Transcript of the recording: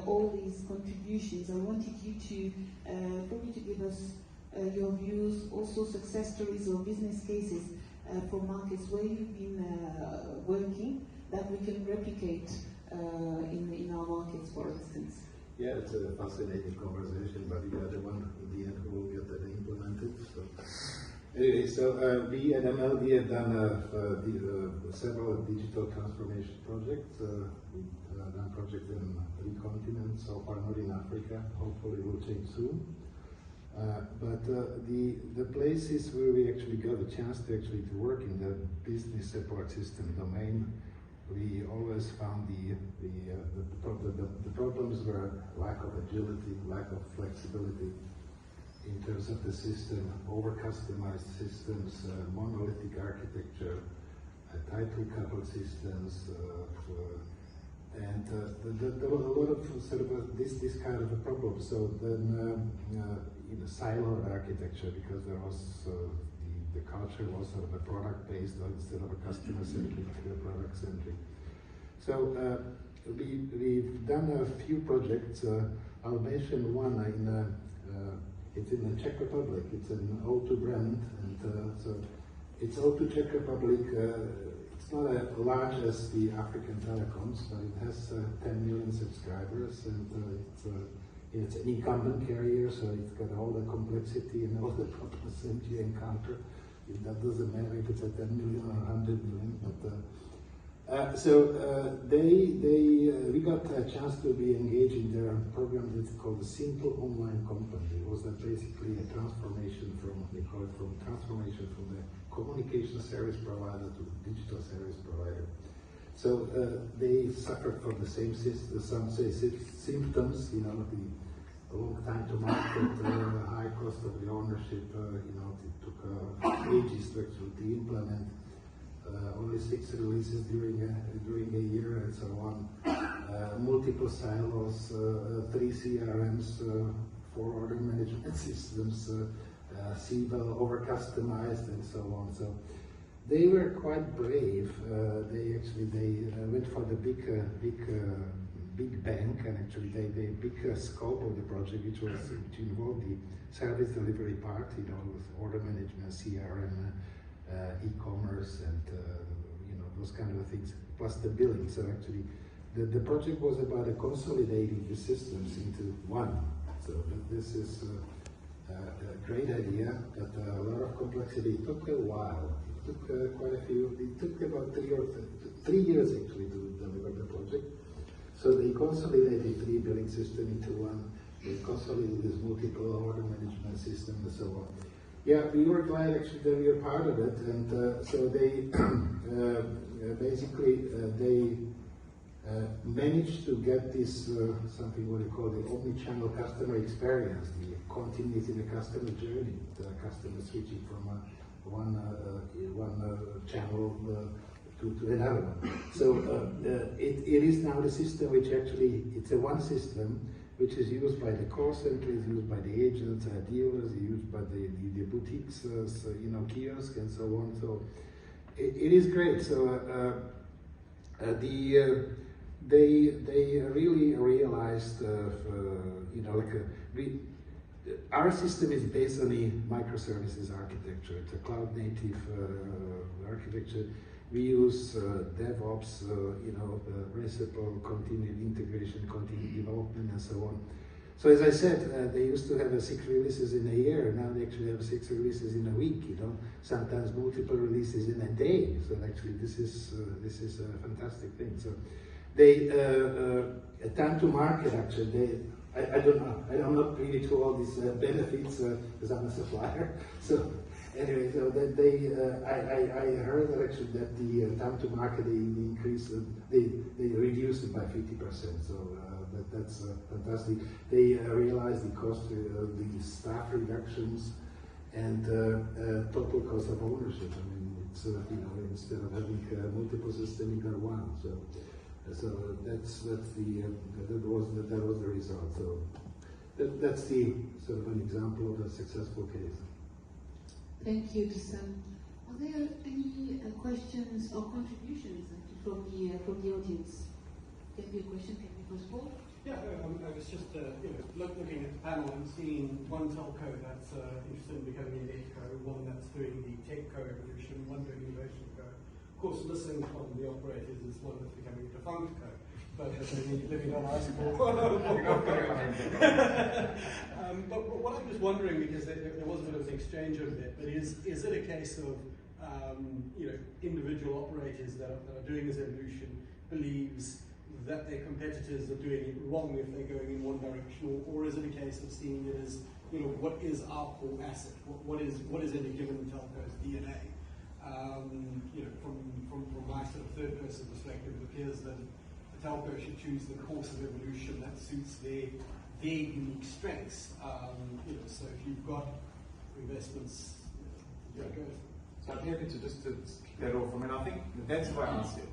all these contributions, I wanted you to probably to give us your views, also success stories or business cases for markets where you've been working that we can replicate in our markets, for instance. Yeah, it's a fascinating conversation, but you are the one in the end who will get that implemented. So. Anyway, so we at Emeldi have done several digital transformation projects. We've done projects in 3 continents, so far not in Africa. Hopefully it will change soon. But the places where we actually got a chance to work in the business support system domain, we always found the problems were lack of agility, lack of flexibility in terms of the system, over-customized systems, monolithic architecture, tightly coupled systems, and there was a lot of sort of this kind of a problem. So then, silo architecture, because there was the culture was sort of a product-based instead of a customer-centric, product-centric. So we've done a few projects. I'll mention one it's in the Czech Republic. It's an O2 brand, and so it's O2 Czech Republic. It's not as large as the African telecoms, but it has 10 million subscribers, and it's an incumbent carrier, so it's got all the complexity and all the problems that you encounter. That doesn't matter if it's a 10 million or 100 million. But we got a chance to be engaged in their program that's called the Simple Online Company. It was basically a transformation from the communication service provider to the digital service provider. So they suffered from the same symptoms, the long time to market, high cost of the ownership, it took ages to actually implement. Only 6 releases during a year and so on. Multiple silos, 3 CRMs, 4 order management systems, CBEL over-customized and so on. So they were quite brave. They went for the big bang, and actually the big scope of the project, which involved the service delivery part, with order management, CRM, e-commerce, and those kind of things, plus the billing. So actually, the project was about consolidating the systems into one. So this is a great idea, but a lot of complexity. It took a while. It took quite a few. It took about 3 years actually to deliver the project. So they consolidated 3 billing systems into one. They consolidated this multiple order management system and so on. Yeah, we were glad actually that we were part of it, and so they they managed to get this something what they call the omni-channel customer experience, the continuity in the customer journey, the customer switching from one channel to another one. So it is now the system which actually, it's a one system which is used by the call center, is used by the agents, dealers, used by the boutiques, kiosks and so on. So it is great. So they really realized, our system is based on the microservices architecture. It's a cloud-native architecture. We use DevOps, reciprocal, continued integration, continued development, and so on. So as I said, they used to have 6 releases in a year. Now they actually have 6 releases in a week. Sometimes multiple releases in a day. So actually, this is a fantastic thing. So they time to market. Actually, I don't know. I'm not privy to all these benefits because I'm a supplier. So. Anyway, so that I heard that actually that the time to market they increased, they reduced it by 50%. So that's fantastic. They realized the cost, the staff reductions, and total cost of ownership. I mean, it's instead of having multiple systems, you got one. So that was the result. So that's the sort of an example of a successful case. Thank you, Dusan. Are there any questions or contributions from the audience? Can be a question, can be possible. Yeah, I was just looking at the panel and seeing one telco that's interested in becoming an EdCo, one that's doing the TechCo evolution, one doing innovation co. Of course, missing from the operators is one that's becoming a defunct co, but living on ice ball. But what I'm just wondering, because there was a bit of an exchange over there, but is it a case of individual operators that are doing this evolution believes that their competitors are doing it wrong if they're going in one direction, or is it a case of seeing it as, what is our core asset? What is any given telco's DNA? From my sort of third person perspective, it appears that the telco should choose the course of evolution that suits their unique strengths. So if you've got investments, go. So I'm happy to kick that off. I mean, I think that's why I see it.